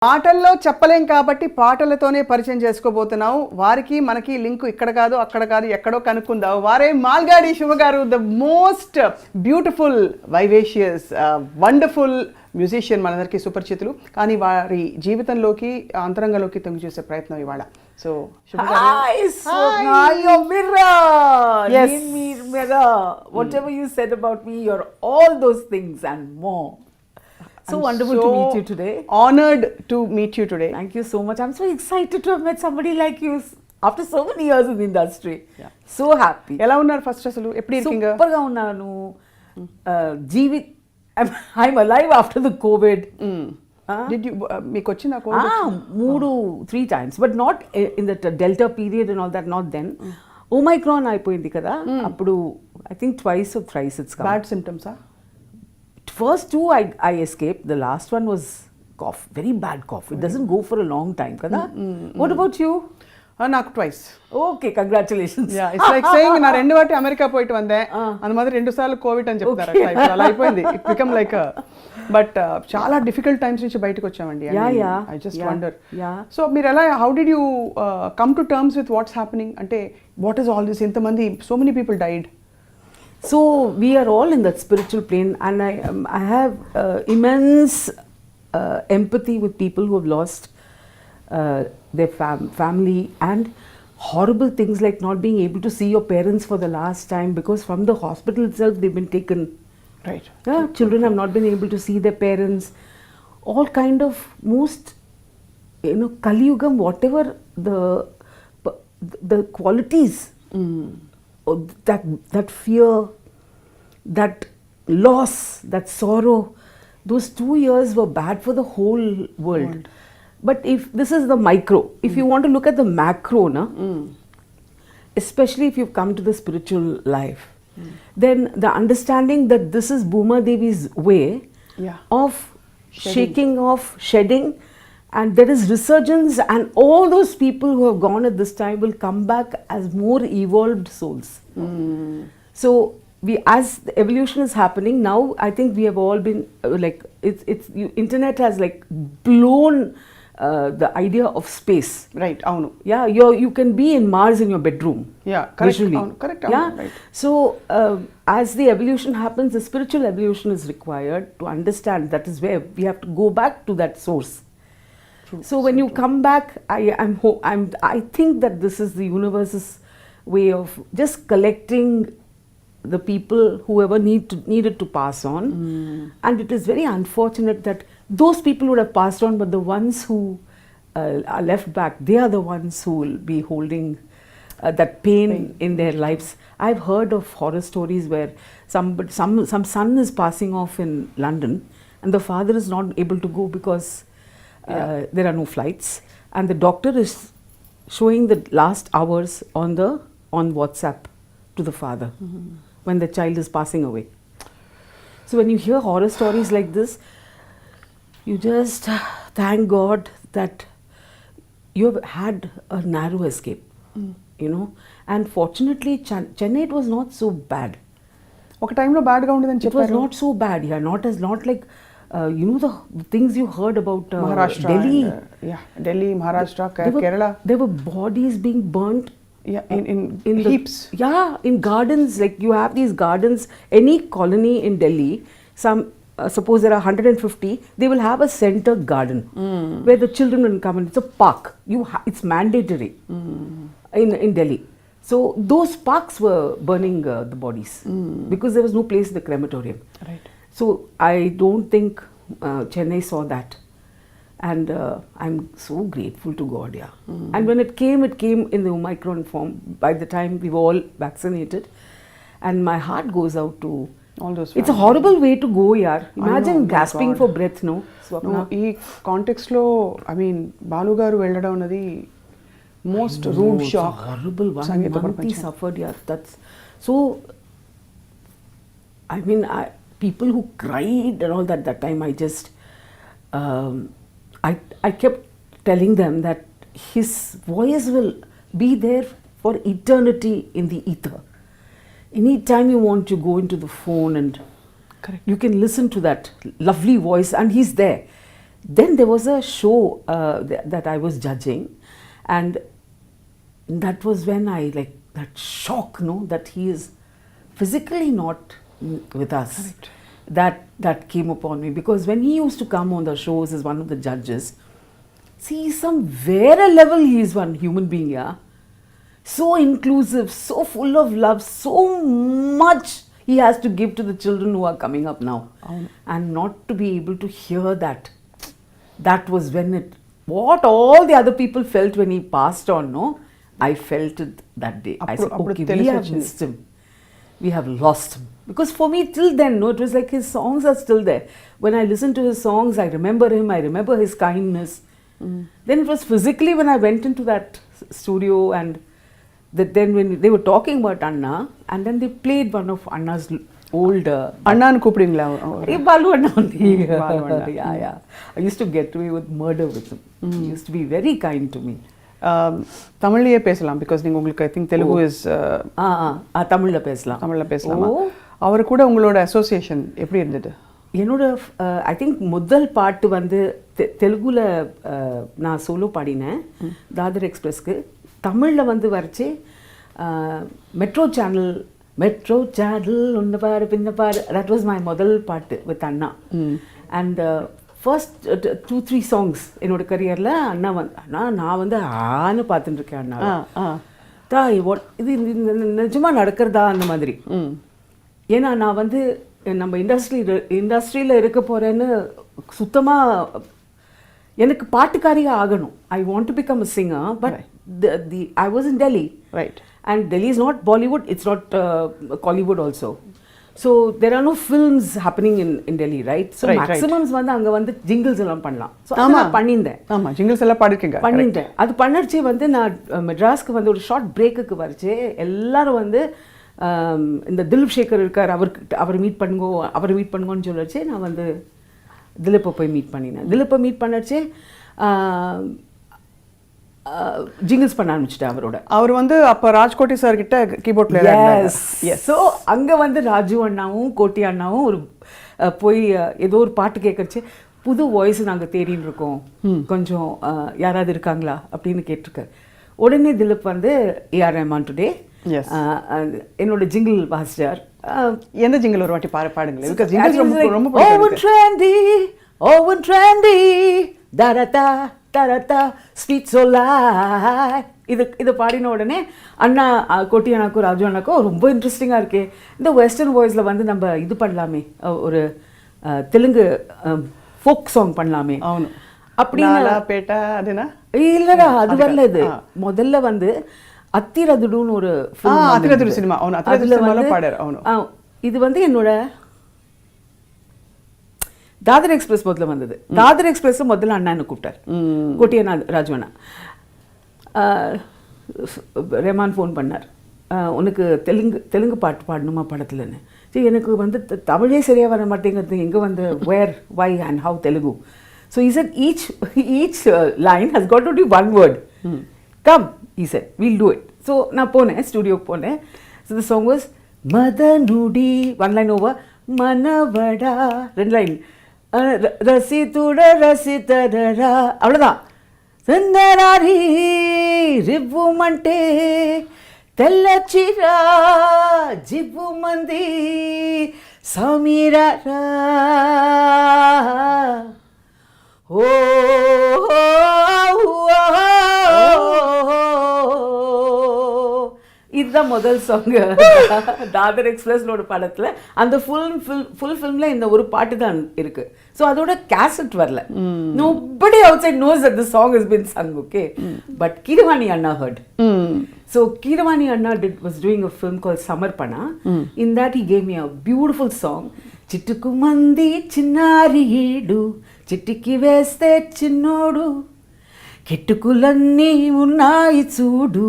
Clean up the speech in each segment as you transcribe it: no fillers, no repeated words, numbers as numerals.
మాటల్లో చెప్పలేం కాబట్టి పాటలతోనే పరిచయం చేసుకోబోతున్నాం. వారికి మనకి లింక్ ఇక్కడ కాదు అక్కడ కాదు ఎక్కడో కనుక్కుందాం. వారే మాల్గాడి శుభ గారు, the most beautiful vivacious wonderful musician, మనందరికీ సుపరిచితులు. కానీ వారి జీవితంలోకి అంతరంగంలోకి తొంగి చూసే ప్రయత్నం ఇవాళ. So whatever you said about me, you're all those things and more. So wonderful to meet you today. Honored to meet you today. Thank you so much. I'm so excited to have met somebody like you after so many years in the industry. Yeah. So happy. ఎలా ఉన్నారు first అసలు? ఎప్పుడు ఇరికింగా? Super గా ఉన్నాను. I'm alive after the COVID. Did you మీకు వచ్చిందా Covid? 3 times, but not in the Delta period and all that, not then. Omicron అయిపోయింది కదా అప్పుడు. I think twice or thrice it's come. Bad symptoms ah? First 2 I escaped. The last one was cough, very bad cough. It doesn't go for a long time kada. What about you? నాకు twice. Okay, congratulations. Yeah, it's like saying నా రెండు వాటి America పోయిட்டு వందే అందు మాదిరి రెండు సార్లు Covid అని చెప్తారు. అలా అయిపోయింది. ఇట్ బికమ్ లైక్ బట్ చాలా డిఫికల్ట్ టైమ్స్ నుంచి బయటకు వచ్చామండి. I just wonder. సో మీరు ఎలా, how did you come to terms with what's happening? అంటే వాట్ ఈస్ ఆల్ దిస్? ఇంతమంది, so many people died. So we are all in that spiritual plane, and I have immense empathy with people who have lost their family, and horrible things like not being able to see your parents for the last time because from the hospital itself they've been taken. Right. Children have not been able to see their parents. All kind of most, Kali Yugam, whatever the qualities. That fear, that loss, that sorrow, those 2 years were bad for the whole world. But if this is the micro, if you want to look at the macro, especially if you've come to the spiritual life, then the understanding that this is Bhuma Devi's way of shaking off, shedding, and there is resurgence, and all those people who have gone at this time will come back as more evolved souls. So as the evolution is happening now, I think we have all been like internet has like blown the idea of space. Right. Avunu. Yeah, you can be in Mars in your bedroom. Yeah, correct. Visually. Correct. Yeah. Right. So as the evolution happens, the spiritual evolution is required to understand. That is where we have to go back to that source. So when you come back, I think that this is the universe's way of just collecting the people whoever needed to pass on. And it is very unfortunate that those people would have passed on, but the ones who are left back, they are the ones who will be holding that pain in their lives. I've heard of horror stories where some son is passing off in London and the father is not able to go because there are no flights, and the doctor is showing the last hours on WhatsApp to the father when the child is passing away. So when you hear horror stories like this, you just thank God that you have had a narrow escape, and fortunately Chennai, it was not so bad. ఒక టైంలో బ్యాడ్గా ఉండేదని చెప్పారు. It was not so bad, not like the things you heard about Maharashtra, Delhi. Delhi, Maharashtra, Kerala. There were bodies being burnt. In heaps. In gardens. Like you have these gardens. Any colony in Delhi, suppose there are 150, they will have a center garden where the children will come in. It's a park. It's mandatory in Delhi. So those parks were burning the bodies because there was no place in the crematorium. Right. So I don't think Chennai saw that, and I'm so grateful to God. And when it came in the Omicron form. By the time we were all vaccinated, and my heart goes out to all those. It's a horrible way to go, yaar. Imagine gasping for breath, no? No, ఈ context లో బాలు గారు వెళ్ళడం అనేది most rude shock. Horrible one. Manti suffered, yaar. That's so. People who cried and all that time, I kept telling them that his voice will be there for eternity in the ether. Anytime you want to go into the phone and you can listen to that lovely voice, and he's there. Then there was a show that I was judging, and that was when I like that shock, no, that he is physically not with us. Correct. That came upon me, because when he used to come on the shows as one of the judges, see, somewhere a level he is one human being, yeah. So inclusive, so full of love, so much he has to give to the children who are coming up now. And not to be able to hear that. That was when what all the other people felt when he passed on, no? I felt it that day. I said, okay, we have missed him. We have lost him. Because for me, till then, no, it was like his songs are still there. When I listen to his songs, I remember him, I remember his kindness. Then it was physically when I went into that studio, and then when they were talking about Anna, and then they played one of Anna's old அண்ணான்னு கூப்பிடுவீங்களா? Balu Anna only. Yeah. I used to get away with murder with him. He used to be very kind to me. தமிழ்லயே பேசலாம், because நீங்க உங்களுக்கு I think Telugu is தமிழ்ல பேசலாம். தமிழ்ல பேசலாமா? அவர் கூட உங்களோட அசோசியேஷன் எப்படி இருந்தது? என்னோட ஐ திங்க் முதல் பாட்டு வந்து தெலுங்குல நான் சோலோ பாடினேன் தாதர் எக்ஸ்பிரஸ்க்கு. தமிழில் வந்து வரைச்சி மெட்ரோ சேனல் ஒன்று பாரு பின்ன பாரு, தட் வாஸ் மை முதல் பாட்டு with Anna. And first 2-3 songs என்னோட கரியரில் அண்ணா நான் வந்து ஆன்னு பார்த்துட்டு இருக்கேன் அண்ணா. இது நிஜமாக நடக்கிறதா அந்த மாதிரி. ஏன்னா நான் வந்து நம்ம இண்டஸ்ட்ரியில் இருக்க போகிறேன்னு சுத்தமாக எனக்கு பாட்டுக்காரியாக ஆகணும். I want to become a singer, but I was in Delhi. Right. And Delhi is not Bollywood, it's not Collywood also. So there are no films happening in Delhi, right? So maximums வந்து அங்க வந்து jingles எல்லாம் பண்ணலாம். So நான் பண்ணியிருந்தேன். ஆமா, jingles எல்லாம் பாடிருக்கீங்க. பண்ணிட்டேன். அது பண்ணறச்சே வந்து நான் மெட்ராஸ்க்கு வந்து ஒரு ஷார்ட் பிரேக்குக்கு வரச்சே எல்லாரும் வந்து இந்த திலீப் சேகர் இருக்கார், அவர் மீட் பண்ணுங்கன்னு சொல்லச்சே நான் வந்து திலீப்பை போய் மீட் பண்ணினேன். திலீப்பை மீட் பண்ணச்சே ஜிங்கிள்ஸ் பண்ண ஆரம்பிச்சிட்டேன் அவரோட. அவர் வந்து அப்போ ராஜ்கோட்டி சார் கிட்ட கீபோர்ட்ல இருந்தாங்க. ஸோ அங்கே வந்து ராஜு அண்ணாவும் கோட்டி அண்ணாவும் ஒரு போய் ஏதோ ஒரு பாட்டு கேட்கறச்சு, புது வாய்ஸ் நாங்கள் தேடின்னு இருக்கோம், கொஞ்சம் யாராவது இருக்காங்களா அப்படின்னு கேட்டிருக்காரு. உடனே திலீப் வந்து ஏஆர் ரஹ்மான் டுடே என்னோட ஜிங்கிள் வாசிச்சார். எந்த ஜிங்கிள் ஒரு வாட்டி பாடுங்களேன், பிகாஸ் ஜிங்கிள்ஸ் ரொம்ப ஓவன் ட்ரெண்டி தரதா தரதா ஸ்வீட் சொல்லாய், இது பாடின உடனே அண்ணா கோட்டி அண்ணாக்கும் ராஜு அண்ணாக்கும் ரொம்ப இன்ட்ரெஸ்டிங்காக இருக்கே, இந்த வெஸ்டர்ன் வாய்ஸில் வந்து நம்ம இது பண்ணலாமே, ஒரு தெலுங்கு ஃபோக் சாங் பண்ணலாமே அப்படின்னு பேட்டா. அதுனா இல்லைடா, அது வரல. இது முதல்ல வந்து அத்திரதுடுன்னு ஒரு அத்திரதுடு சினிமா, அதில் வந்து பாடுற அவனு. இது வந்து என்னோட தாதர் எக்ஸ்பிரஸ் முதல்ல வந்தது. தாதர் எக்ஸ்பிரஸ் முதல்ல அண்ணான்னு கூப்பிட்டார், கோட்டி அண்ணா ராஜு அண்ணா. ரஹ்மான் ஃபோன் பண்ணார், உனக்கு தெலுங்கு பாட்டு பாடணுமா படத்துலன்னு. சரி, எனக்கு வந்து தமிழே சரியாக வர மாட்டேங்கிறது, எங்கே வந்து where why and how Telugu. So he said each line has got to be one word. Come, he said, we'll do it. So நான் போனேன், ஸ்டுடியோக்கு போனேன். So the song was மதனுடி, one line over, மனவடா, 2 லைன், ரசித்துட ரசித்தடா, அவ்வளோதான். சுந்தராரி ரிவ்வுமண்டே తెల్లచిరా జివ్వు మంది సమీరా ఓ இதுதான் முதல் சாங் தாதர் எக்ஸ்பிரஸ்லோட படத்தில். அந்த ஃபுல் ஃபிலிமில் இந்த ஒரு பாட்டு தான் இருக்கு. ஸோ அதோட கேசட் வரல. Nobody outside knows that the song has been sung, okay, but Keeravani அண்ணா hurt. So Keeravani Anna was doing a film called Samarpana. In that he gave me a beautiful song. Chittuku mandi chinnaridu chittiki veste chinnodu kettukulanni unnayi chudu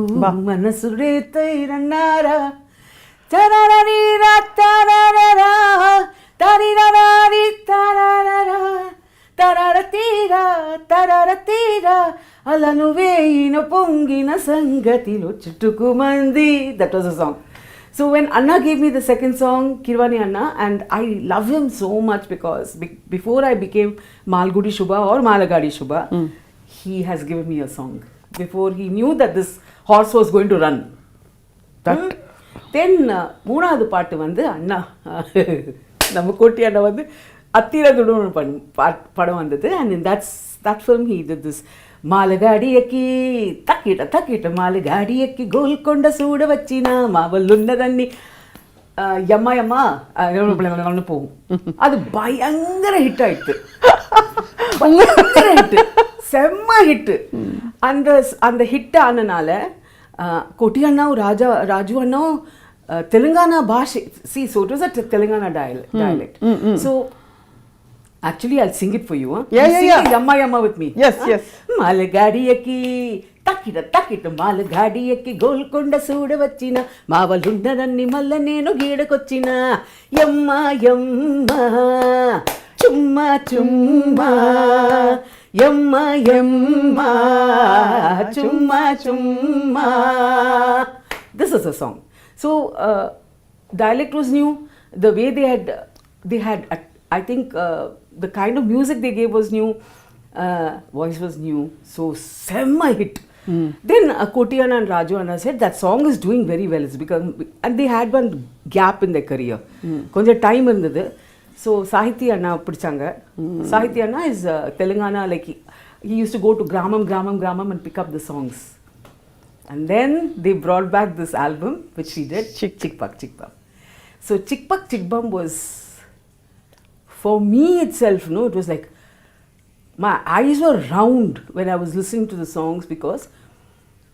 manasure tairannara tararari tararara tarirarari tararara tararatira tararatira alanu veina pongina sangatilo chittuku mandi. That was a song. So when Anna gave me the second song, Kirvani Anna, and I love him so much because before I became Malgudi Subha or Malagadi Subha, he has given me a song. Before he knew that this horse was going to run. Then மூணாவது பாட்டு வந்து அண்ணா நம்ம கோட்டி அண்ணா வந்து அத்திரதுடன் படம் வந்தது. And in that film he did this మాలగాడి ఎక్కి తక్కిట మాలగాడి ఎక్కి గోల్కొండ సూడ వచ్చిన మావల్లున్నదన్ని எம்மா போகும். அது பயங்கர ஹிட் ஆயிட்டு, பயங்கர ஹிட், செம்ம ஹிட். அந்த ஹிட் ஆனனால கோட்டி அண்ணாவும் ராஜு அண்ணாவும் தெலுங்கானா பாஷை, see so it was a Telangana dialect. So actually I'll sing it for you. Yeah. Yamma with me. Yes. Malgadi ekki takita malgadi ekki golkonda suda vachina mavalunnadanni malla nenu geedakochina yamma chumma yamma chumma. This is a song. So dialect was new, the way they had I think the kind of music they gave was new, voice was new, so semma hit. Then Kotiana and Raju Anna said that song is doing very well. It's because, and they had one gap in their career. Konja time irundhathu. So Sahiti Anna pidichanga. Sahiti Anna is Telangana, like he used to go to Gramam and pick up the songs. And then they brought back this album which he did, Chick Pak. So Chick Pak Chick Bum was, for me itself, it was like my eyes were round when I was listening to the songs, because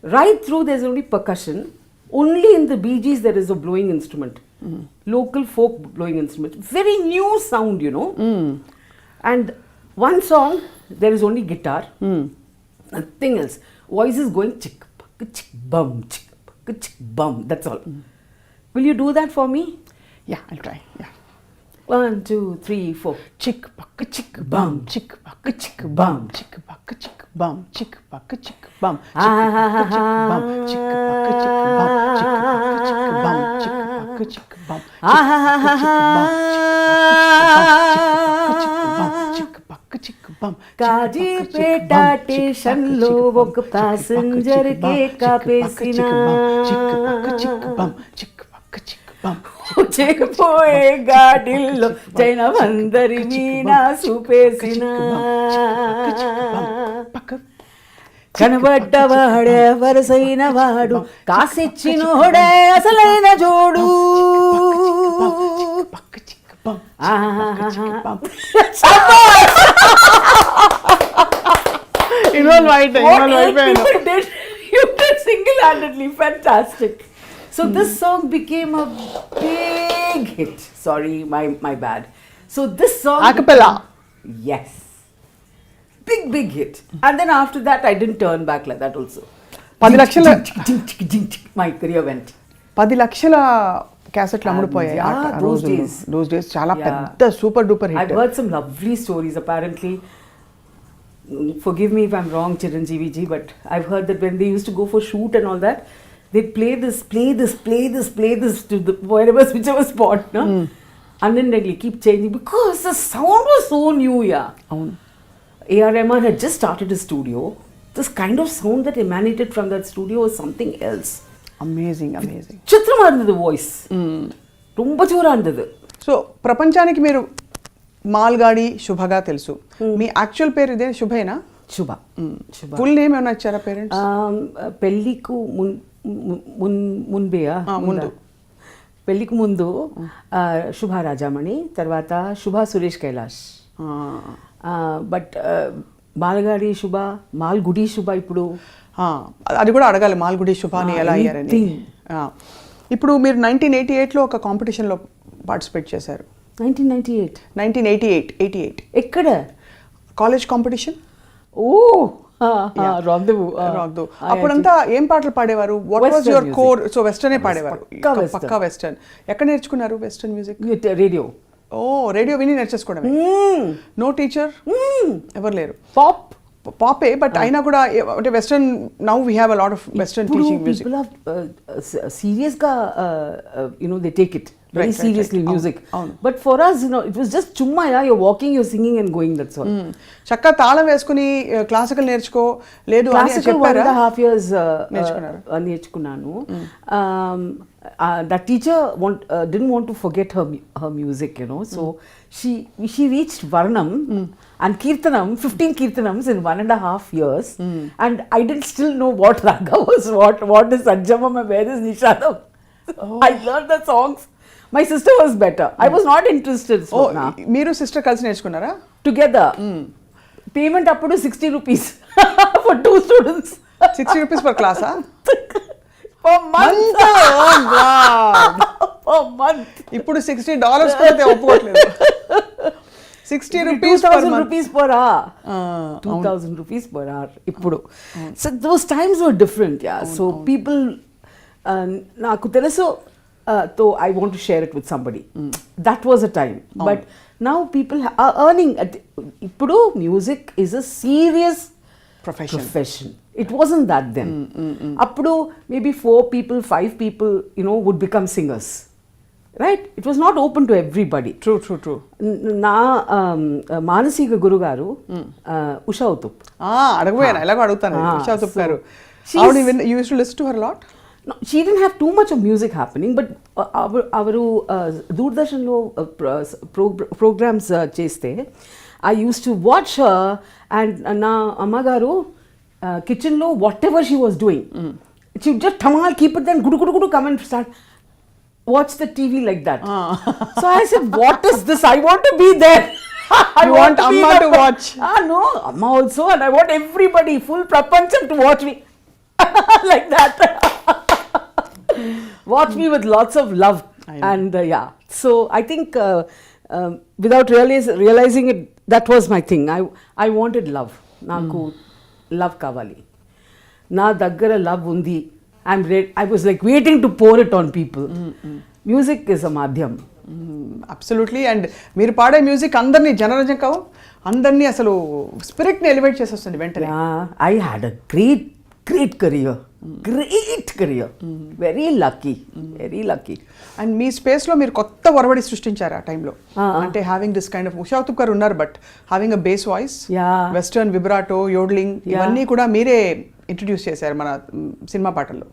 right through there's only percussion. Only in the Bee Gees there is a blowing instrument, local folk blowing instrument, very new sound, And one song there is only guitar, nothing else. Voice is going chick bum, that's all. Will you do that for me? Yeah, I'll try. Yeah. 1, 2, 3, 4. Chick buck chick bum, chick buck chick bum, chick buck chick bum, chick buck chick bum, chick buck chick bum, chick buck chick bum, chick buck chick bum. Kazipet స్టేషన్లో ఒక passenger కే కాపేసిన చెక్కిపోయే గాడిల్లో జైనమందరి మీనా చూపేసిన కనబడ్డవాడే వరసైన వాడు కాసిచ్చినోడే అసలైన జోడు. You did single-handedly, fantastic. So this song became a big hit. Sorry, my bad. So this song, acapella. Yes, big hit. And then after that, I didn't turn back like that also. 10 లక్షల my career went. 10 లక్షల క్యాసెట్లు అమ్ముడుపోయాయి ఆ those days. చాలా పెద్ద super duper hit. I've heard some lovely stories apparently. Forgive me if I'm wrong, Chiranjeevi ji, but I've heard that when they used to go for shoot and all that, they'd play this to the whichever spot, no? And then they keep changing because the sound was so new, yeah. A.R. Rahman had just started his studio. This kind of sound that emanated from that studio was something else. Amazing. చిత్రమా இருந்தது voice, ரொம்ப Zora இருந்தது. So ప్రపంచానికి మీరు మాల్గాడి శుభగా తెలుసు. మీ actual పేరు ఇదే శుభేనా? శుభ. Full name ఏమైనా ఇచ్చారా పేరెంట్స్? పెళ్ళికు ముందు పెళ్ళికి ముందు శుభ రాజామణి, తర్వాత శుభ సురేష్ కైలాష్. బట్ మాల్గాడి శుభ, మాల్గుడి శుభ. ఇప్పుడు అది కూడా అడగాలి, మాల్గుడి శుభ అని ఎలా అయ్యారని. ఇప్పుడు మీరు 1988లో ఒక కాంపిటీషన్లో పార్టిసిపేట్ చేశారు. 1988 ఎక్కడ? College competition. రాందేవు. అప్పుడంతా ఏం పాటలు పాడేవారు? What was your core? So వెస్టర్నే పాడేవారు, పక్కా వెస్టర్న్. ఎక్కడ నేర్చుకున్నారు వెస్టర్న్ మ్యూజిక్? రేడియో. రేడియో విని నేర్చేసుకోవడమే. నో టీచర్ ఎవరు లేరు? పాపే బట్ అయినా కూడా అంటే western now we have a lot of western teaching music. People are serious ga, they take it very Right. seriously, music. అవును. But for us, it was just chumma, you're walking, you're singing and going, that's all. చక్కగా తాళం వేసుకుని classical నేర్చుకో లేదు అని Classical చెప్పారా? 1.5 years నేర్చుకున్నారు. నేర్చుకున్నాను. That teacher didn't want to forget her music, so she reached Varnam and Kirtanam, 15 Kirtanams in 1.5 years, and I didn't still know what raga was, what is Ajamam, where is Nishadam. I learned the songs. My sister was better. I was not interested. Swapna. మీరు sister కలిసి నేర్చుకున్నారా? Together. Payment up to 60 rupees for 2 students. 60 rupees per class, huh? Per month. Per month. ఇప్పుడు $60 కూడా ఒప్పుకోవట్లేదు. 60 rupees per 2,000 month. rupees per hour. 2,000 rupees per hour. ఇప్పుడు. So those times were different, yeah. So people, నాకు తెలుసు, though I want to share it with somebody. That was a time. But now people are earning. ఇప్పుడు music is a serious profession. It wasn't that then. Appudu maybe 4 people, 5 people, would become singers. Right? It was not open to everybody. True. నా మానసిక గురుగారు ఉషా ఉతుప్. అడగబోయాను, ఎలాగో అడుగుతాను. ఉషా ఉతుప్ గారు. You used to listen to her a lot? No, she didn't have too much of music happening, but avaru Doordarshan lo programs cheste, I used to watch her, and na ammagaru kitchen lo whatever she was doing, she would just tamal keep it, then gudu come and start watch the TV like that. So I said, what is this? I want to be there. You want Amma to watch? No, Amma also, and I want everybody, full prapancham to watch me like that. Watch me with lots of love. And so I think without realizing it, that was my thing. I wanted love. Naku love kavali. Na daggara love undi. I was like waiting to pour it on people. Music is a madhyam. Absolutely. And మీరు పాడే music అందరినీ జనరంజకం, అందరినీ అసలు స్పిరిట్ని elevate చేసేస్తుంది వెంటనే. I had a great career. Very lucky. And మీ స్పేస్లో మీరు కొత్త ఒరవడి సృష్టించారు ఆ టైంలో. అంటే having this kind of Usha Uthup గారు ఉన్నారు, but having a base voice, western vibrato, yodelling, ఇవన్నీ కూడా మీరే ఇంట్రడ్యూస్ చేశారు మన సినిమా పాటల్లో.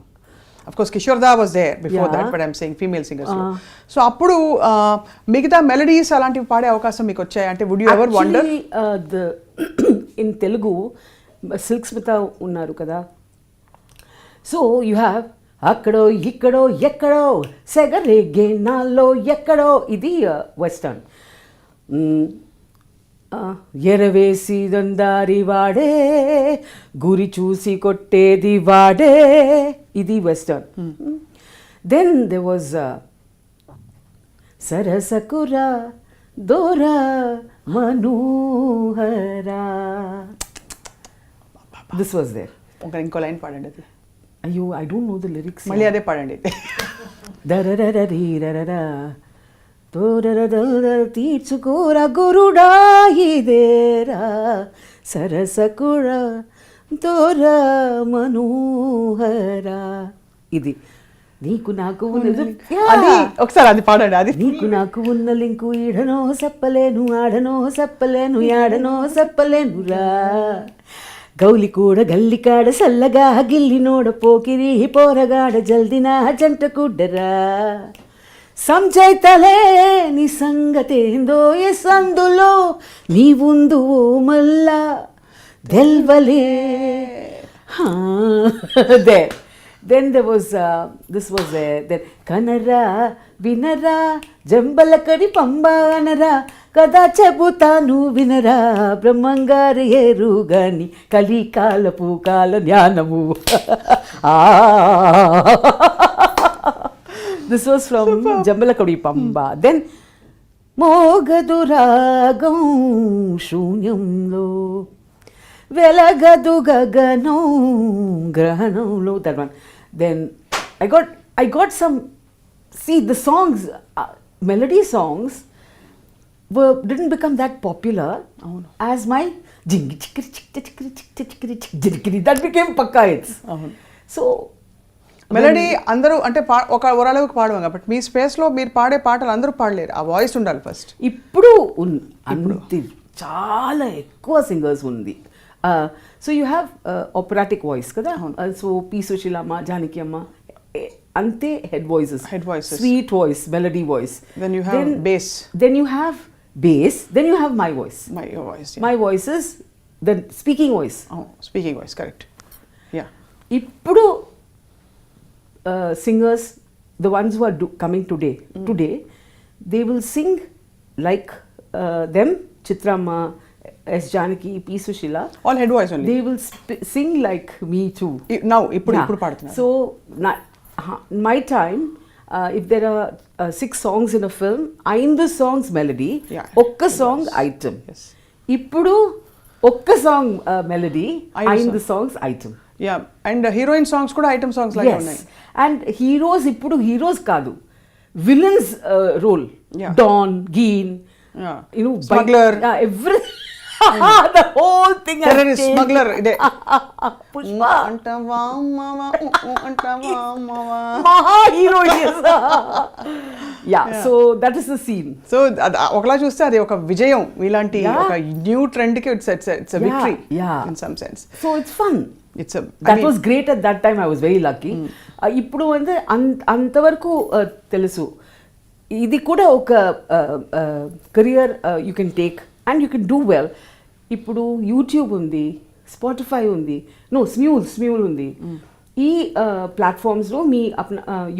Of course Kishore da was there before that, but I'm saying female singers. So అప్పుడు మిగతా మెలడీస్ అలాంటివి పాడే అవకాశం మీకు వచ్చాయి అంటే would you ever wonder? In Telugu Silk Smitha ఉన్నారు కదా, సో యు హ్యావ్ అక్కడో ఇక్కడో ఎక్కడో సెగరేగే నాలో ఎక్కడో, ఇది వెస్టర్న్. ఎరవేసి దందారి వాడే, గురి చూసి కొట్టేది వాడే, ఇది వెస్టర్న్. దెన్ దే వాజ్ సరసకురా దోరా మనోహరా, దిస్ వాజ్ దేర్. ఇంకో లైన్ పాడండి అది. అయ్యో, I don't know the lyrics. మళ్ళీ అదే పాడండి. దరరరీరరరా తోరరదర తీర్చుకోరా గురుడా ఇదేరా, సరసకురా తోరా మనోహరా, ఇది. నీకు నాకు అది ఒకసారి అది పాడండి. అది నీకు నాకు ఉన్న లింకు ఈడనో చెప్పలేను, ఆడనో చెప్పలేను, యాడనో చెప్పలేనురా, గౌలి కూడా గల్లికాడ సల్లగా గిల్లి నోడ పోకిరి పోరగాడ జల్దిన జంట కుడ్డరా, సంచైతలే నీ సంగతేందో ఎస్ అందులో నీ ఉందు మల్లా తెల్వలే. Then there was this was then కనరా వినరా జంబలకడి పంబానరా కదా చెబుతాను వినరా, బ్రహ్మంగారు ఏరుగాని కలికాలపు కాల జ్ఞానము. This was from Jambalakadi Pamba. Then మోగదు రాగం శూన్యంలో, వెలగదు గగనం గ్రహణంలో, that one. Then I got some, see the songs, melody songs didn't become that popular as my జింగి చిక్కిరి చిక్కి చిక్కిరి చిక్కి చిక్కిరి చిక్ జిరికిరి దట్ బికేమ్ పక్కా హిట్స్. సో మెలడీ అందరూ అంటే ఒక ఓరళవుకి పాడము కాబట్టి మీ స్పేస్లో మీరు పాడే పాటలు అందరూ పాడలేరు, ఆ వాయిస్ ఉండాలి ఫస్ట్. ఇప్పుడు అంతే చాలా ఎక్కువ సింగర్స్ ఉంది. So you have operatic voice కదా, సో పి సుశీలమ్మ, జానకి అమ్మ అంతే head voices, sweet voice, melody voice. Then you have bass, then you have bass, then you have my voice. Your voice, yeah. My voice is the speaking voice. Speaking voice, correct. Yeah. Ippudu singers, the ones who are coming today, they will sing like them, Chitramma, S. Janaki, P. Sushila. All head voice only. They will sing like me too. Now, ippudu paaduthunaru. So, my time, if there are 6 songs in a film, 5 songs melody, okka song item. Yes. Ippudu okka song melody, 5 songs item. Yeah, and heroine songs kuda item songs like unnai. And heroes ippudu heroes kaadu, villains role. Yeah. Don, Geen, you know, smuggler, everything. The whole thing has changed. Smuggler ide Pushpa antava mama maha hero is. Yeah, so that is the scene. So okala chuste adi oka vijayam ilanti oka new trend ki it's a victory in some sense. So it's fun. That was great at that time. I was very lucky. Ippudu ante antavaraku telusu idi kuda oka career you can take and you can do well. ఇప్పుడు YouTube ఉంది, Spotify ఉంది, Smule ఉంది. ఈ ప్లాట్ఫామ్స్లో మీ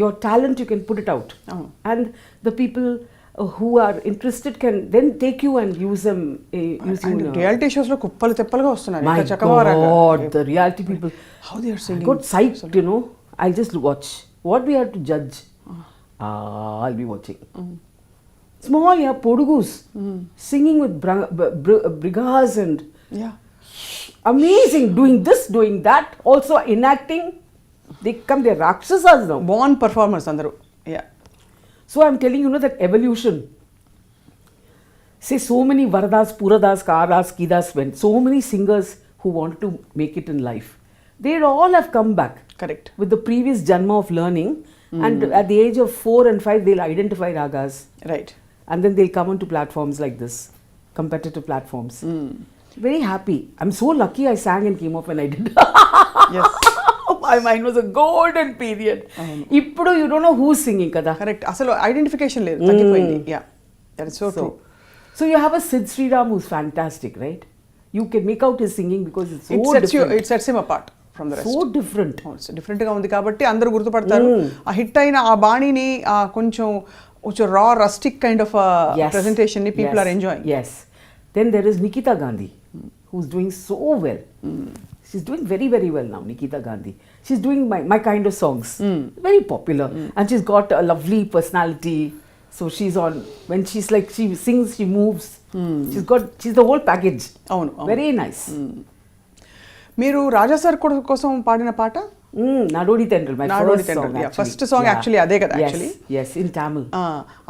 your talent you can put it out and the people who are interested can then take you and use them. Reality shows lo kuppal teppalga vastunnari. My God, the reality people, how they are singing. I got psyched, you know. I'll just watch. What we have to judge, I'll be watching. Small, podugus, singing with brigas and amazing, doing this, doing that, also enacting. They're rakshasas now. Born performers, andaru. Yeah. So I'm telling you, that evolution. Say so many Varadas, Puradas, Karas, Kidas went. So many singers who want to make it in life. They all have come back. Correct. With the previous janma of learning. And at the age of 4 and 5, they'll identify ragas. Right. And then they'll come onto platforms like this, competitive platforms. Very happy. I'm so lucky I sang and came off when I did. Yes. My mind was a golden period. Ippudu you don't know who's singing kada. Correct. Asalu identification ledu tagipoyindi. Yeah. That is so true. So you have a Sid Sriram who's fantastic, right? You can make out his singing because it's so different. It sets him apart from the rest. So different. Different గా ఉంది కాబట్టి అందరూ గుర్తుపడతారు. ఆ hit అయిన ఆ బాణీని కొంచెం raw rustic kind of a presentation ni people are enjoying. Yes. Then there is Nikita Gandhi who's doing so well. She's doing very, very well now, Nikita Gandhi. She's doing my kind of songs. Very popular. And she's got a lovely personality. So she's on, when she's like, she sings, she moves. She's the whole package. Very nice. మీరు రాజా sir కోసం పాడిన పాట Nadodi తెండ్రల్, my first song. First song actually అదే కదా actually. yes, in Tamil.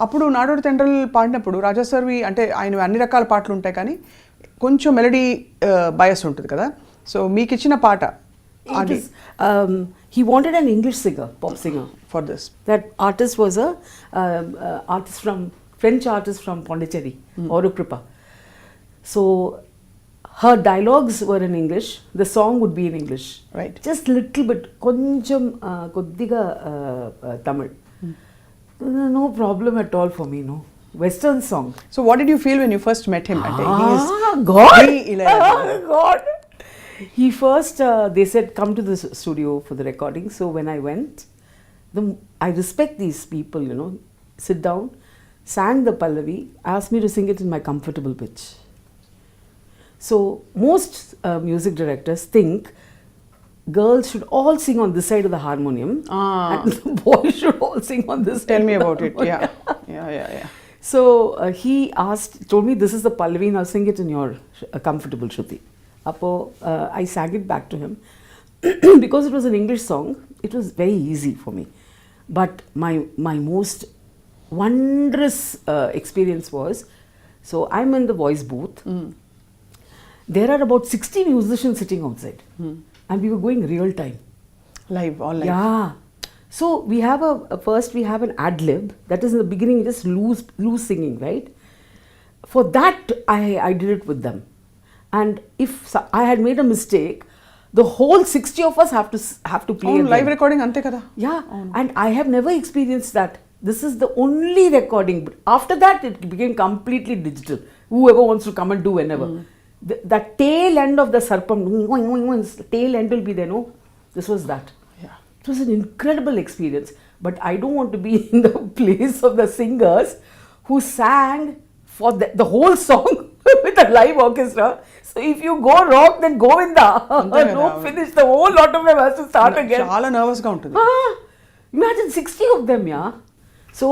అప్పుడు నాడోడి తెండ్రల్ పాడినప్పుడు రాజా సార్వి అంటే ఆయన అన్ని రకాల పాటలు ఉంటాయి కానీ కొంచెం మెలడీ బయస్ ఉంటుంది కదా. సో మీకు ఇచ్చిన పాట he wanted an English singer, pop singer for this. That artist was a French artist from Pondicherry, Auru Kripa. So her dialogues were in English, the song would be in English. Right. Just little bit, koncham koddiga Tamil. No problem at all for me, no. Western song. So what did you feel when you first met him? God! God! He first, they said, come to the studio for the recording. So when I went, I respect these people, you know, sit down, sang the Pallavi, asked me to sing it in my comfortable pitch. So most music directors think girls should all sing on this side of the harmonium and the boys should all sing on this side. Tell me about it. Yeah. So he told me, this is the Pallavi, now sing it in your comfortable Shruti. Apo I sang it back to him. Because it was an English song, it was very easy for me. But my most wondrous experience was, so I'm in the voice booth there are about 60 musicians sitting outside, and we were going real time. Live, all live. Yeah. So we have first we have an ad lib, that is in the beginning just loose singing, right? For that I did it with them, and if I had made a mistake, the whole 60 of us have to play again. Live recording ante kada. Yeah, and I have never experienced that. This is the only recording. But after that, it became completely digital. Whoever wants to come and do whenever. The tail end of the sarpam, tail end will be there. No, this was that. Yeah. It was an incredible experience. But I don't want to be in the place of the singers who sang for the whole song with a live orchestra. So if you go wrong, then go in the no finish. The whole lot of them has to start again. Chaala nervous ga untundi. Imagine 60 of them, yeah. So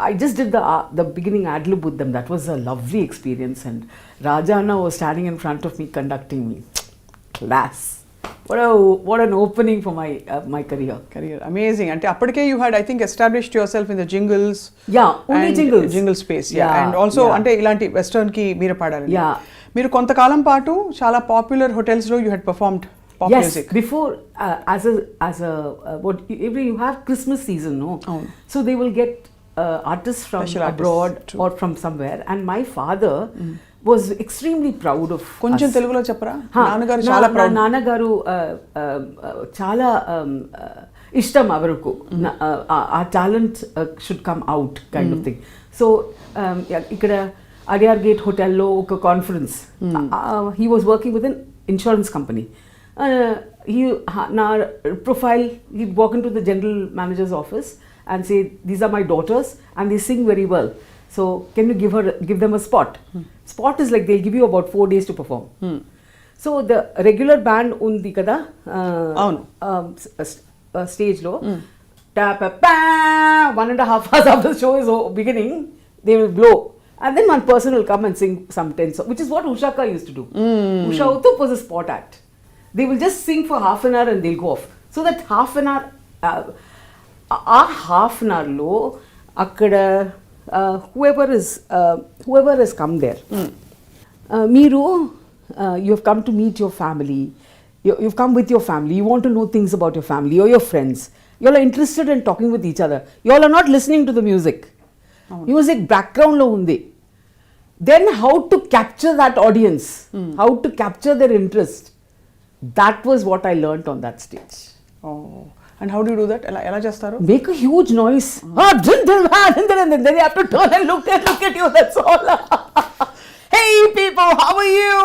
I just did the beginning ad lib with them. That was a lovely experience, and Rajana was standing in front of me conducting me. Class. What an opening for my career. Amazing. Ante appadike you had, I think, established yourself in the jingles. Yeah, only jingles. Jingle space. Yeah. And also ante ilanti western ki meer paadalani. Yeah. Meer kontakalam paatu chaala popular hotels lo you had performed pop music. Yes, before as a what you have Christmas season, no? Oh. So they will get artists from Special abroad artists, true. or from somewhere, and my father was extremely proud of కొంచెం us. తెలుగులో చెప్పరా? నాన్నగారు చాలా proud. నాన్నగారు చాలా ఇష్టం అవరకు ఆ talent should come out kind of thing. So ఇక్కడ అడియార్ గేట్ హోటల్లో ఒక conference, he was working with an insurance company. నా profile, he'd walk into the general manager's office and say, these are my daughters and they sing very well, so can you give them a spot? Spot is like they'll give you about 4 days to perform. So the regular band undi kada stage lo, 1.5 hours after the show is beginning, they will blow, and then one person will come and sing some 10 songs, which is what Ushaka used to do. Usha Uthup was a spot act. They will just sing for half an hour and they'll go off. So that half an hour, half an hour lo, akkada whoever has come there, meeru, you have come to meet your family. You've come with your family. You want to know things about your family or your friends. You all are interested in talking with each other. You all are not listening to the music. Music background lo undi. Then how to capture that audience? How to capture their interest? That was what I learnt on that stage. Oh. And how do you do that? Ela chestaru? Make a huge noise. And then they have to turn and look at you. That's all. Hey people, how are you?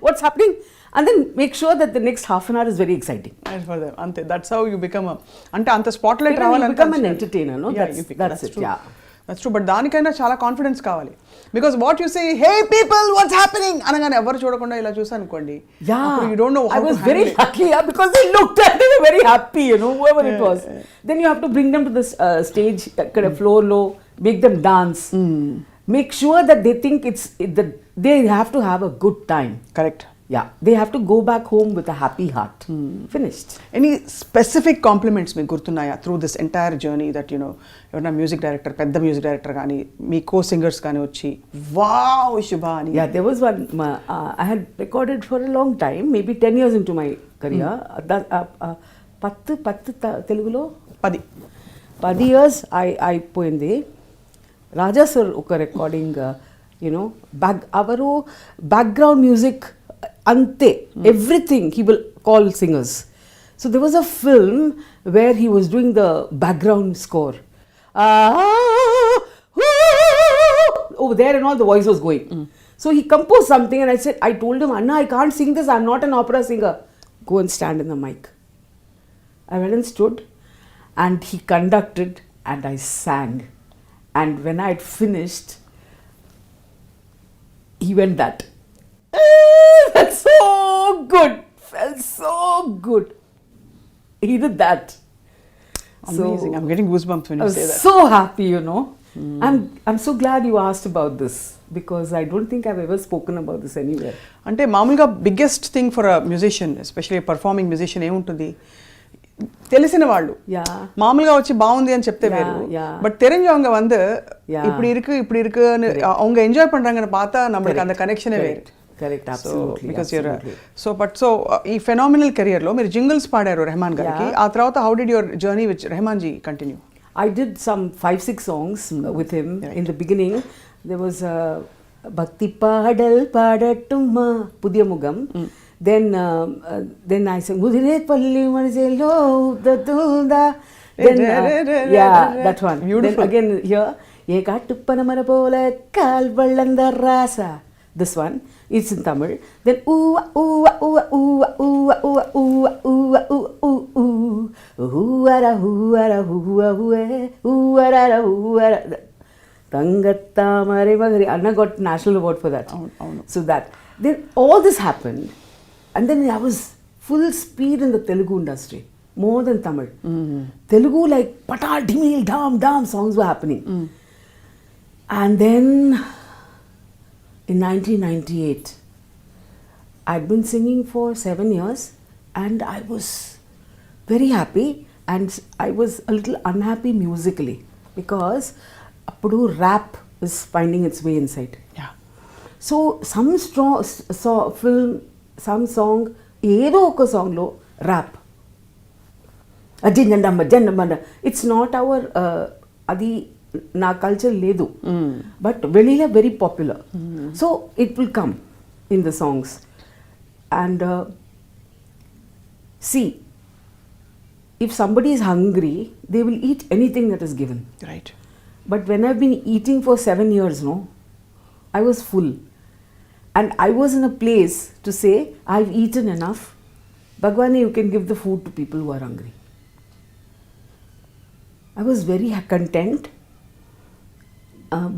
What's happening? And then make sure that the next half an hour is very exciting. And for them, ante. That's how you become anta spotlight You become an entertainer, no? Yeah, that's it. True. Yeah. That's true. But దానికైనా చాలా confidence కావాలి. Because what you say, hey people, what's happening? అనగానే ఎవరు చూడకుండా ఇలా చూసా అనుకోండి. Yeah. You don't know how I was to very handle it. lucky, because they looked at, they were very happy, whoever it was. Then you have to bring them to the stage, floor low, make them dance. Make sure that they think they have to have a good time. Correct. Yeah, they have to go back home with a happy heart. Finished. Any specific compliments మీకు గుర్తున్నాయా through this entire journey that ఎవరైనా music director, పెద్ద music director కానీ మీ కో singers కానీ వచ్చి wow శుభా అని? Yeah, there was one. I had recorded for a long time, maybe 10 years into my career. పత్తు తెలుగులో 10 years అయిపోయింది. రాజా సార్ ఒక recording, hour background music ante, everything he will call singers. So there was a film where he was doing the background score. Over there and all the voice was going. So he composed something and I told him, Anna, I can't sing this, I'm not an opera singer. Go and stand in the mic. I went and stood and he conducted and I sang. And when I had finished, he went that. That's so good. Felt so good. He did that. Amazing. I'm getting goosebumps when you say that. I was so happy, I'm so glad you asked about this, because I don't think I've ever spoken about this anywhere. అంటే మామూలుగా biggest thing for a musician, especially performing musician ఏముంటుంది? తెలిసిన వాళ్ళు Yeah. మామూలుగా వచ్చి బాగుంది అని చెప్తే Yeah, வேறு yeah. பட் தெரிஞ்சவங்க வந்து Yeah. இப்படி இருக்குன்னு அவங்க என்ஜாய் பண்றாங்கன்னு பார்த்தா நம்மளுக்கு அந்த கనెక్షనే వేరు. Correct, absolutely. Because your absolutely. So ఈ ఫెనామినల్ కెరియర్లో మీరు జింగిల్స్ పాడారు రెహమాన్ గారికి. Yeah. ఆ తర్వాత how did your journey with Rahman ji continue? I did some 5-6 songs with him. Right. In the beginning, there was Bhakti Padal Padattumma Pudiyamugam. Then I sang Mudire Palli Manizelo Udadunda. Then yeah, that one. Beautiful. Then again here, Ye Katuppanamara Pole Kalvalanda Rasa. This one, it's in Tamil. Then ooh ooh ooh ooh ooh ooh ooh ooh ooh ooh ooara ooara ooara ooara. Tangattamare Magari. Anna got national award for that. So that. Then all this happened, and then I was full speed in the Telugu industry, more than Tamil. Telugu like pata dimil dam dam songs were happening, and then. In 1998, I'd been singing for 7 years and I was very happy, and I was a little unhappy musically because appudu rap is finding its way inside. Yeah. So some film, some song, ఏదో ఒక song లో rap. It's not our అది నా culture లేదు, but vanilla very popular. So it will come in the songs and see if somebody is hungry, they will eat anything that is given. Right. But when I've been eating for 7 years, no, I was full. And I was in a place to say, I've eaten enough. Bhagwani, you can give the food to people who are hungry. I was very content.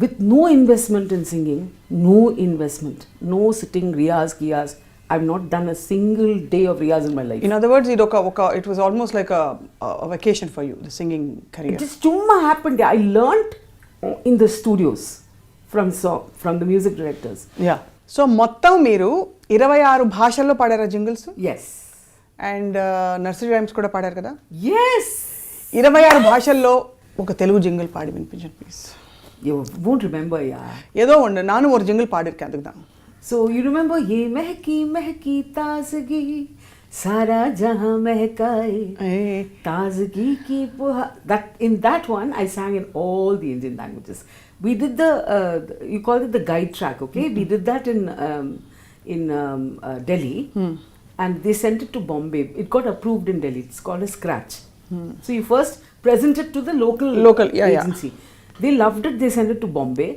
With no investment in singing, no investment, no sitting riyaz kiyas. I've not done a single day of riyaz in my life. In other words, it was almost like a vacation for you, the singing career. It just chumma happened. I learnt in the studios from the music directors. Yeah. So మొత్తం మీరు 26 భాషల్లో పాడారా jingles? Yes. And nursery rhymes కూడా పాడారు కదా? Yes. 26 భాషల్లో ఒక Telugu jingle పాడి వినిపించండి please. You won't remember, yeah. ஏதோ ஒன்று நானும் ஒரு ஜிங்கிள் பாடிருக்கேன், அதுக்கு தான். So you remember ye mehki mehki taazgi sara jahan mehkaye taazgi ki puha. That in that one I sang in all the Indian languages. We did the you call it the guide track, okay? We did that in Delhi, and they sent it to Bombay. It got approved in Delhi. It's called a scratch. So you first present it to the local agency. Yeah. They loved it, they sent it to Bombay.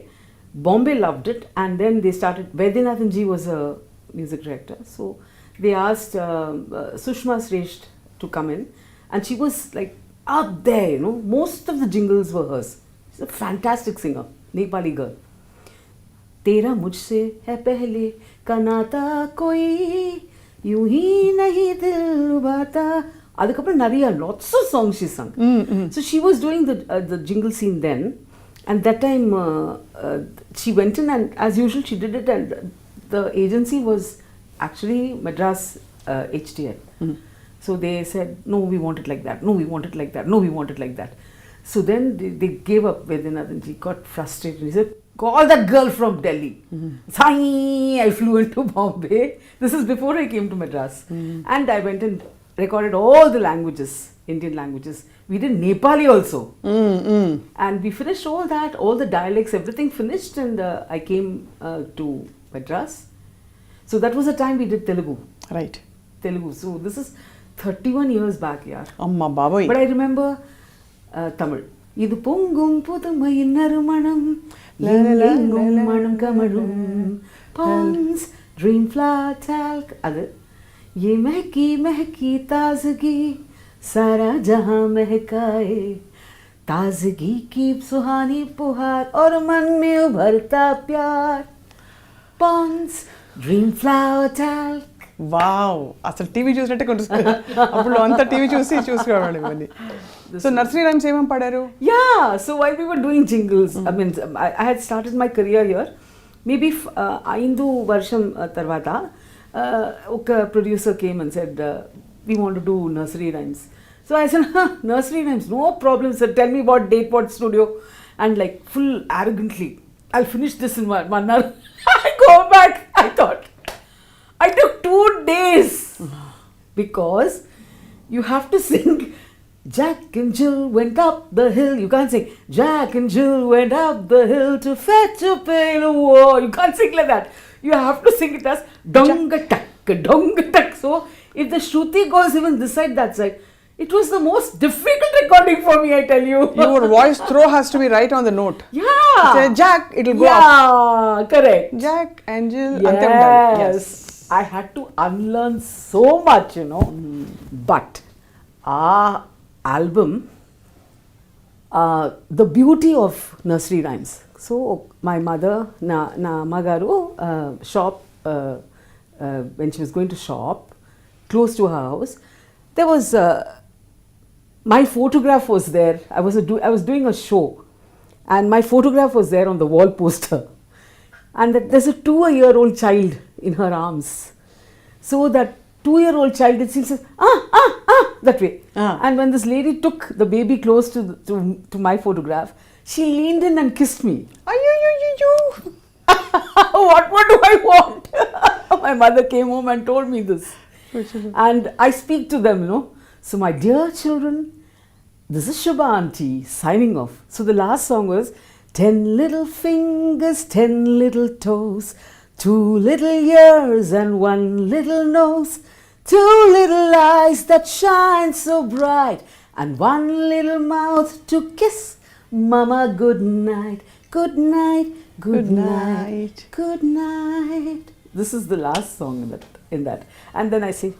Bombay loved it, and then they started. Vaidyanathan ji was a music director, so they asked Sushma Sresht to come in, and she was like up there, you know. Most of the jingles were hers. She's a fantastic singer, Nepali girl. Tera mujhse hai pehle ka naata koi यूं ही नहीं दिल लुभाता. அதுக்கப்புறம் நிறைய lots of songs she sung. So she was doing the jingle scene then, and that time she went in, and as usual she did it, and the agency was actually Madras HTL. So they said, no, we want it like that, no, we want it like that, no, we want it like that. So then they gave up. Vaidyanathan ji got frustrated. He said, call that girl from Delhi. I flew into Bombay. This is before I came to Madras. And I went and recorded all the languages, Indian languages. We did Nepali also. And we finished all that, all the dialects, everything finished, and I came to Madras. So that was the time we did Telugu. Right. Telugu. So this is 31 years back, yaar. Amma baboy. But I remember Tamil. இது பொங்கும் புதுமையின் நறுமணம் எங்கெங்கும் மனம் கமழும் பான்ஸ் dream flower talk. அது ये महकी महकी ताजगी सारा जहां महकाए ताजगी की सुहानी पुहार और मन में उभरता प्यार पांस ड्रीम फ्लावर टाल्क. వావ్, అసలు టీవీ చూసినట్టే కొనుస్తుంది. అప్పుడు అంతా టీవీ చూసుకోవాలి ఇవన్నీ. సో నర్సరీ రైమ్స్ ఏమేమి పాడారు? Yeah, so while we were doing jingles, I mean, I had started my career here. Maybe 5 varsham tarvata oka producer came and said, we want to do nursery rhymes. So I said, nursery rhymes, no problem, sir. Tell me what date, what studio. And like full arrogantly, I'll finish this in 1 hour. I go back. I thought, I took 2 days because you have to sing Jack and Jill went up the hill. You can't sing Jack and Jill went up the hill to fetch a pail of wool. You can't sing like that. You have to sing it as donga tak, donga tak. So if the Shruti goes even this side, that side, it was the most difficult recording for me, I tell you. Your voice throw has to be right on the note. Yeah. Say Jack, it'll go up. Yeah, correct. Jack, Angel, Yes. I had to unlearn so much, you know. But our album, the beauty of nursery rhymes. So my mother, na Magaru, shop, when she was going to shop, close to her house, there was my photograph was there. I was doing a show, and my photograph was there on the wall poster, and there's a 2-year-old child in her arms. So that 2-year-old child, it seems that way. And when this lady took the baby close to my photograph, she leaned in and kissed me. What more do I want? My mother came home and told me this. And I speak to them, you know. So my dear children, this is Shubha auntie signing off. So the last song was 10 little fingers, 10 little toes, 2 little ears and 1 little nose, 2 little eyes that shine so bright, and 1 little mouth to kiss. Mama, good night, good night, good night, good night. This is the last song in that. And then I say,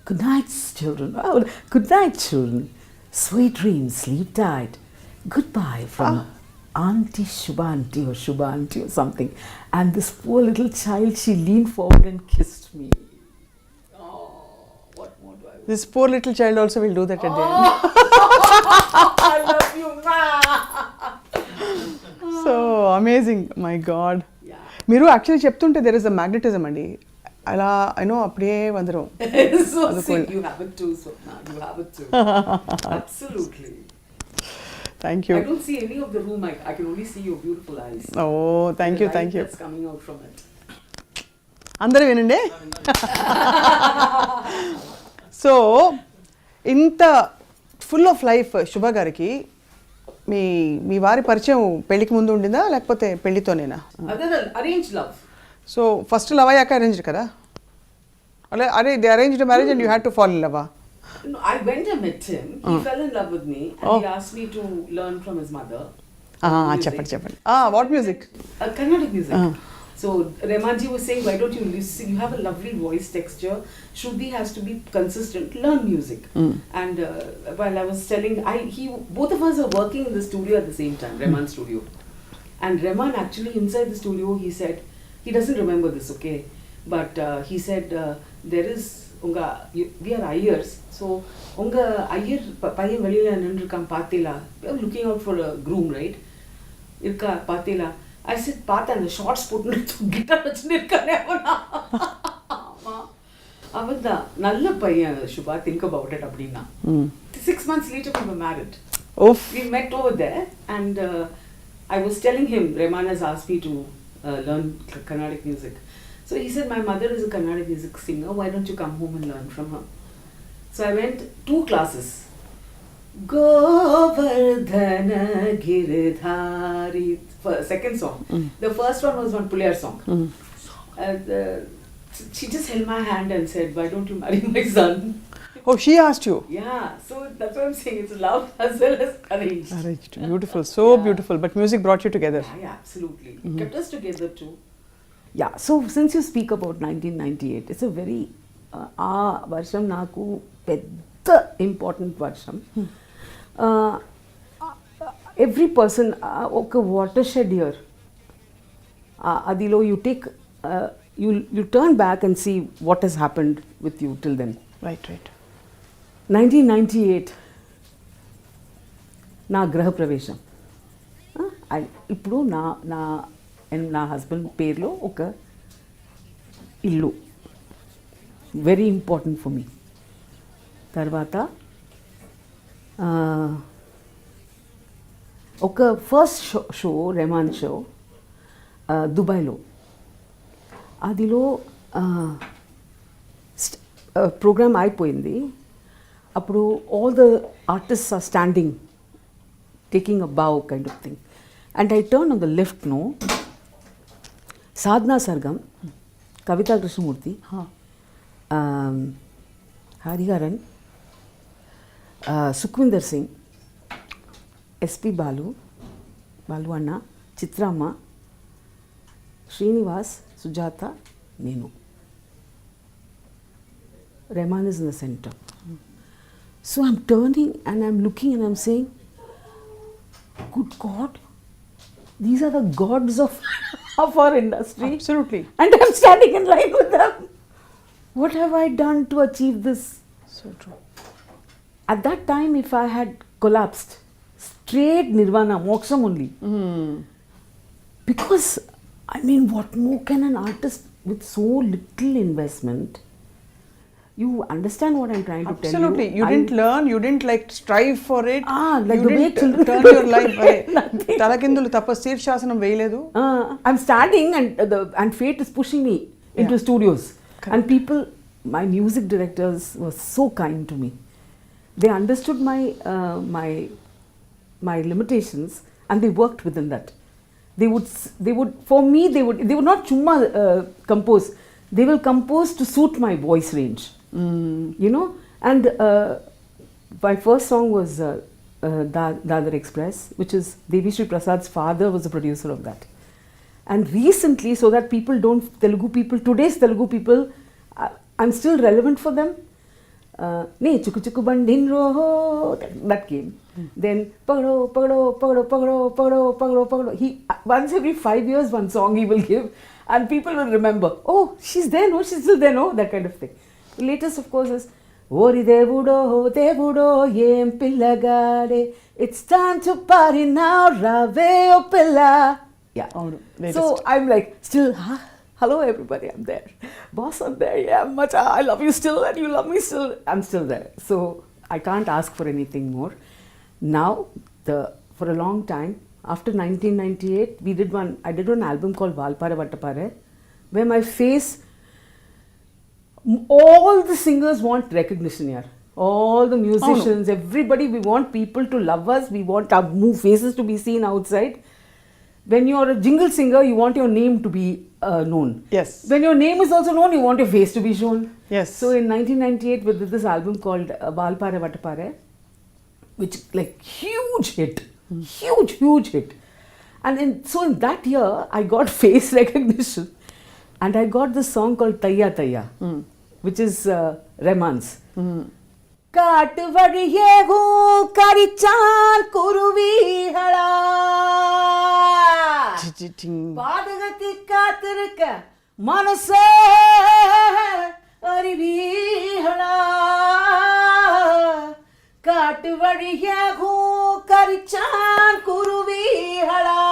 good night, children. Oh, good night, children. Sweet dreams, sleep tight. Goodbye from Auntie Shubha auntie or Shubha auntie or something. And this poor little child, she leaned forward and kissed me. Oh, what more do I want? This poor little child also will do that at the end. I love you, ma. So amazing, my God. Yeah. మీరు actually చెప్తుంటే there is a magnetism అండి. అలా అయినో అప్పుడే వందరం. So sick, you have it too, Swapna. You have it too. Absolutely. Thank you. I don't see any of the room. I can only see your beautiful eyes. Oh, thank you, The thank light you. that's coming out from it. అందరూ వినండి. So ఇంత full of life శుభ గారికి మీ వారి పరిచయం పెళ్లికి ముందు ఉండిందా లేకపోతే పెళ్లితోనేనా? Other than arranged love. So first love అయ్యాక అరేంజ్డ్ కదా? అరే they arranged marriage and you had to fall in love. No, I went and met him. He fell in love with me and he asked me to learn from his mother. చెప్పండి. What music? Carnatic music. So Remanji was saying, why don't you listen? You have a lovely voice texture. Shruti has to be consistent. Learn music. And while I was telling, both of us are working in the studio at the same time, Reman studio. And Reman actually inside the studio, he said, he doesn't remember this, okay? But he said, there is, we are Ayers. So, unga Ayer paiyan velila nindrukan paatela. We are looking out for a groom, right? Irka paatela. I said, paatha and the shorts put guitar vachirukane avana. Avada nalla paiyan Shubha, think about it appadina. 6 months later we were married. Oof. We met over there and I was telling him, Reman has asked me to learn Carnatic music. So he said, my mother is a Carnatic music singer, why don't you come home and learn from her? So I went 2 classes. Govardhana Giridhari, second song. The first one was one Puliyar song. She just held my hand and said, why don't you marry my son? Oh, she asked you? Yeah, so that's what I'm saying, it's love as well as arranged. Arranged. Beautiful, so beautiful. But music brought you together. Yeah, absolutely. It kept us together too. Yeah, so since you speak about 1998, it's a very, varsham naku pedda important varsham. Every person, okay, watershed year. Adilo, you take, you turn back and see what has happened with you till then. Right. 1998, నా గృహ ప్రవేశం. ఇప్పుడు నా husband పేరులో ఒక ఇల్లు, very important for me. తర్వాత ఒక ఫస్ట్ షో రెమాన్ షో దుబాయ్లో, అదిలో ప్రోగ్రామ్ అయిపోయింది. అప్పుడు all the artist are standing taking a bow kind of thing, and I turn on the left no, Sadhana Sargam, Kavita Krishnamurthy, Hariharan, Sukhwinder Singh, SP Balu అన్న, చిత్రమ్మ, శ్రీనివాస్, సుజాత, నేను. Rahman is in the center. So I'm turning and I'm looking and I'm saying, good God, these are the gods of our industry. Absolutely. And I'm standing in line with them. What have I done to achieve this? So true. At that time, if I had collapsed, straight nirvana, moksham only. Because, I mean, what more can an artist with so little investment? You understand what I'm trying to tell you? Absolutely. You didn't learn, you didn't like strive for it. Like you the way didn't children turn your life. Talakinduలు తప్ప శీర్షాసనం వేయలేదు. I'm standing and fate is pushing me into studios. Correct. And people, my music directors were so kind to me. They understood my limitations and they worked within that. They would for me they would not chumma compose. They will compose to suit my voice range. You know, and my first song was Dadar Express, which is Devi Sri Prasad's father was the producer of that. And recently, so that people don't, Telugu people, today's Telugu people, I'm still relevant for them. Ne chuku chuku bandin roho, that came. Then pagado pagado pagado pagado pagado pagado pagado. He once every 5 years one song he will give, and people will remember. Oh, she's there, no, she's still there, no, that kind of thing. The latest, of course, is Ori Devudo Devudo Yem Pillagade. It's time to party now, Rave O Pilla. Yeah. So I'm like still, hello everybody, I'm there. Boss, I'm there. Yeah, much. I love you still, and you love me still. I'm still there. So I can't ask for anything more. Now, for a long time, after 1998, I did one album called Valpare Vattapare, where my face, all the singers want recognition here. All the musicians, everybody, we want people to love us. We want our faces to be seen outside. When you're a jingle singer, you want your name to be known. Yes. When your name is also known, you want your face to be shown. Yes. So in 1998, we did this album called Valpare Vattapare, which like huge hit, huge hit. And so in that year, I got face recognition, and I got this song called Tayya Tayya, which is Rahman's. काट वड़िये गो करिचान कुरुवी हड़ा पादगति कातरक मनसे अरिवी हड़ा काट वड़िये गो करिचान कुरुवी हड़ा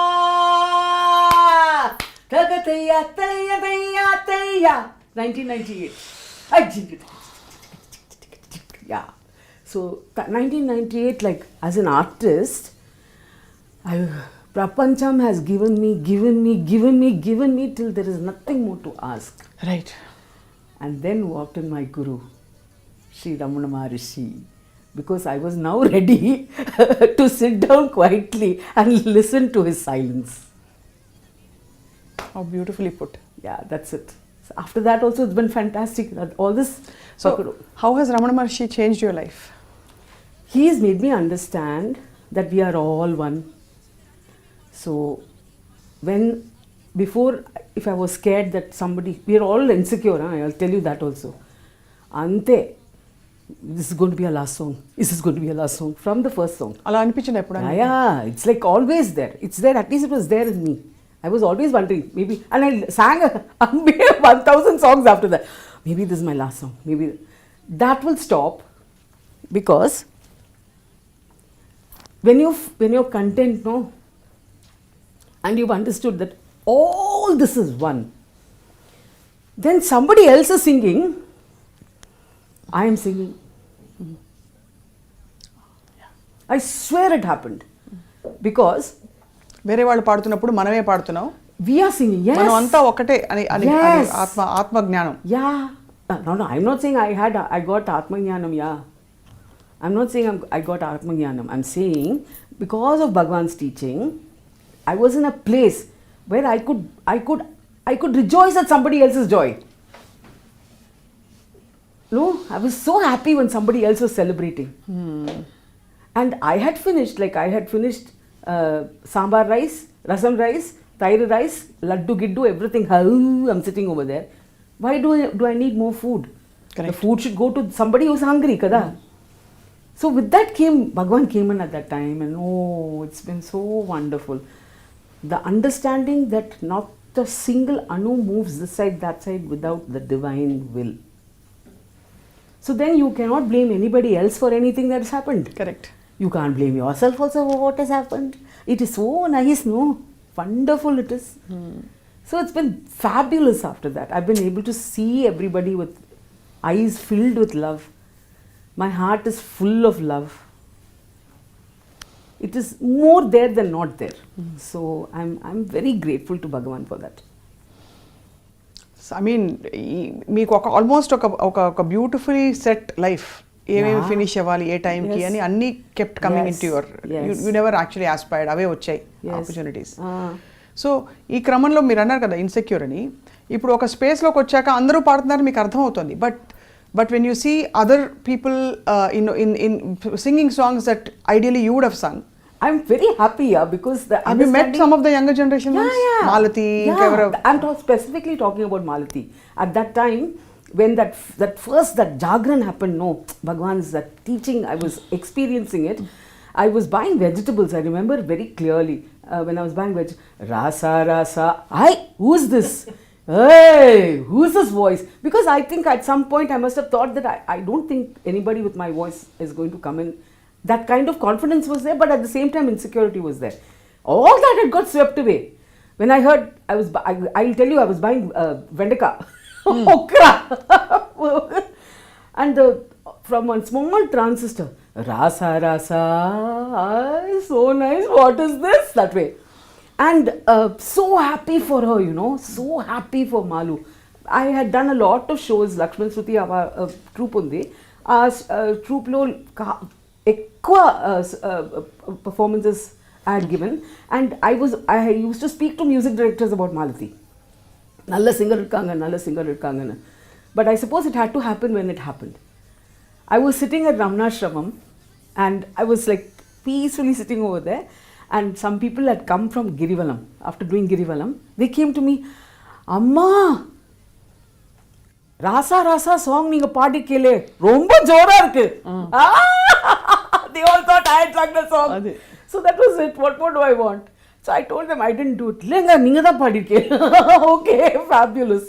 तगतैया तैया तैया तैया 1998 Yeah. So 1998, like as an artist, Prapancham has given me till there is nothing more to ask. Right. And then walked in my guru, Sri Ramana Maharishi, because I was now ready to sit down quietly and listen to his silence. How beautifully put. Yeah, that's it. So after that also it's been fantastic. All this. So how has Ramana Maharshi changed your life? He has made me understand that we are all one. So before, if I was scared that somebody, we are all insecure, I'll tell you that also. Ante, this is going to be a last song. This is going to be a last song from the first song. Ala anipinchindi eppudu? Yeah, it's like always there. It's there, at least it was there in me. I was always wondering, maybe, and I sang 1,000 songs after that. Maybe this is my last song. Maybe that will stop, because when you're content, no, and you've understood that all this is one, then somebody else is singing, I am singing. I swear it happened. Because వేరే వాళ్ళు పాడుతున్నప్పుడు మనమే పాడుతున్నాం, we are singing, yes. మనం అంతా ఒకటే అని అని Yes. ఆత్మ జ్ఞానం. Yeah. No, I'm not saying I got Atma Jnanam, yeah. I'm not saying I got Atma Jnanam. I'm saying because of Bhagwan's teaching, I was in a place where I could rejoice at somebody else's joy. No, I was so happy when somebody else was celebrating. And I had finished sambar rice, rasam rice, tairi rice, laddu giddu, everything. I'm sitting over there. Why do I need more food? Correct. The food should go to somebody who's hungry, kada? So with that Bhagwan came in at that time, and oh, it's been so wonderful. The understanding that not a single anu moves this side, that side without the divine will. So then you cannot blame anybody else for anything that has happened. Correct. You can't blame yourself also for what has happened. It is so nice, no? Wonderful it is. So it's been fabulous after that. I've been able to see everybody with eyes filled with love. My heart is full of love. It is more there than not there. So I'm very grateful to Bhagavan for that. I mean మీకు almost ఒక beautifully set life, ఏమేమి finish అవ్వాలి ఏ టైంకి Yes. అని అన్ని kept coming in to your, Yes. You never actually aspired, అవే వచ్చాయి Yes. ఆపర్చునిటీస్. సో ఈ క్రమంలో మీరు అన్నారు కదా ఇన్సెక్యూర్ అని, ఇప్పుడు ఒక స్పేస్లోకి వచ్చాక అందరూ పాడుతున్నారు మీకు అర్థమవుతుంది, but when you see other people in singing songs that ideally you would have sung. I'm very happy, yeah, because the Have you met some of the younger generation ones? Yeah. Malati, Yeah, I'm specifically talking about Malati. At that time, when that Jagran happened, no, Bhagwan's that teaching, I was experiencing it. I was buying vegetables, I remember very clearly, when I was buying rasa, who's this? Hey, who's this voice? Because I think at some point I must have thought that I don't think anybody with my voice is going to come in. That kind of confidence was there, but at the same time insecurity was there. All that had got swept away. When I heard, I'll tell you, I was buying vendaka, okra, and from one small transistor, rasa, so nice, what is this? That way. And so happy for her, so happy for Malu. I had done a lot of shows, Lakshman Shruti, troupe undi. Troupe lo ఎక్కువ performances I had given, and I used to speak to music directors about Malati. Nalla singer irukanga. But I suppose it had to happen when it happened. I was sitting at Ramanashramam, and I was like peacefully sitting over there, and some people had come from Girivalam. After doing Girivalam, they came to me, Amma, rasa song neenga paadi kele romba jora irukku. They all thought I had sung the song. So that was it. What more do I want? So I told them I didn't do it. Lenga neenga da paadirukke. Okay, fabulous.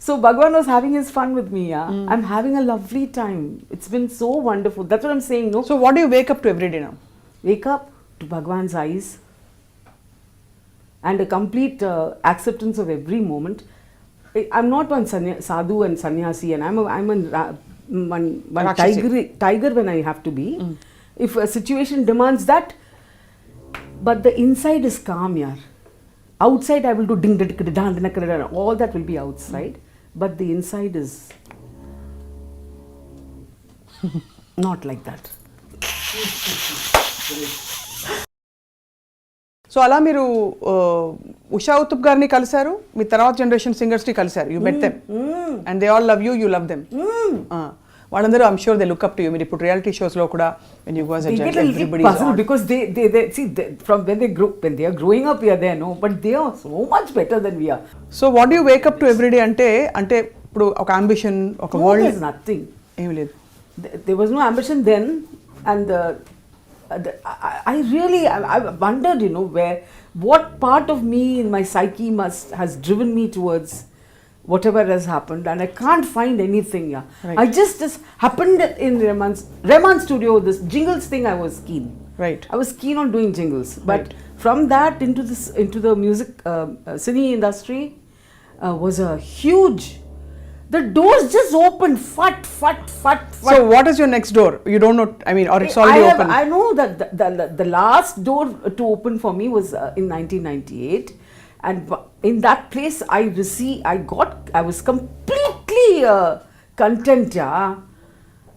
So Bhagwan was having his fun with me, yeah. I'm having a lovely time. It's been so wonderful. That's what I'm saying, no? So what do you wake up to every day now? Wake up to Bhagwan's eyes and a complete acceptance of every moment. I'm not one sadhu and sannyasi, and I'm one tiger when I have to be. If a situation demands that, but the inside is calm, yaar. Outside I will do ding all that will be outside, but the inside is not like that. So అలా మీరు ఉషా ఉతుప్ గారిని కలిశారు, మీ తర్వాత generation singers ని కలిశారు, you met them and they all love you love them. వాళ్ళందరూ I'm sure they look up to you. మీరు ఇప్పుడు రియాలిటీ షోస్ లో కూడా when you guys are everybody is on. Because they see from when they are growing up we are there, no, but they are so much better than we are. So what do you Wake up to everyday అంటే ఇప్పుడు ఒక ambition, ఒక world? There's nothing. ఏమీ లేదు. There was no ambition then, and I really wondered, what part of me in my psyche has driven me towards whatever has happened, and I can't find anything. Yeah, Right. I just happened in Rahman studio. This jingles thing, I was keen. Right. I was keen on doing jingles, but from that into the music cine industry was a huge The doors just open, fat. So what is your next door? You don't know, I mean, or it's already open? I know that the last door to open for me was in 1998, and in that place I was completely content. Yeah,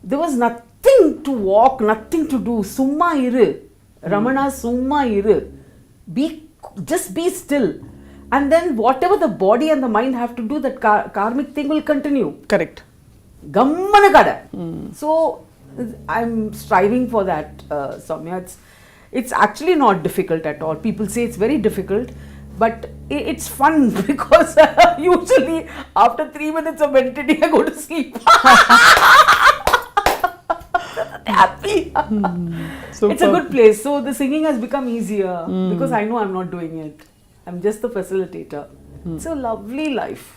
there was nothing to walk, nothing to do. Summa iru, Ramana, summa iru. Just be still. And then whatever the body and the mind have to do, that karmic thing will continue. Correct. Gammana kada. So I'm striving for that, Soumya. It's actually not difficult at all. People say it's very difficult, but it's fun because usually after 3 minutes of meditating, I go to sleep. Happy. It's a good place. So the singing has become easier because I know I'm not doing it. I'm just the facilitator. It's a lovely life.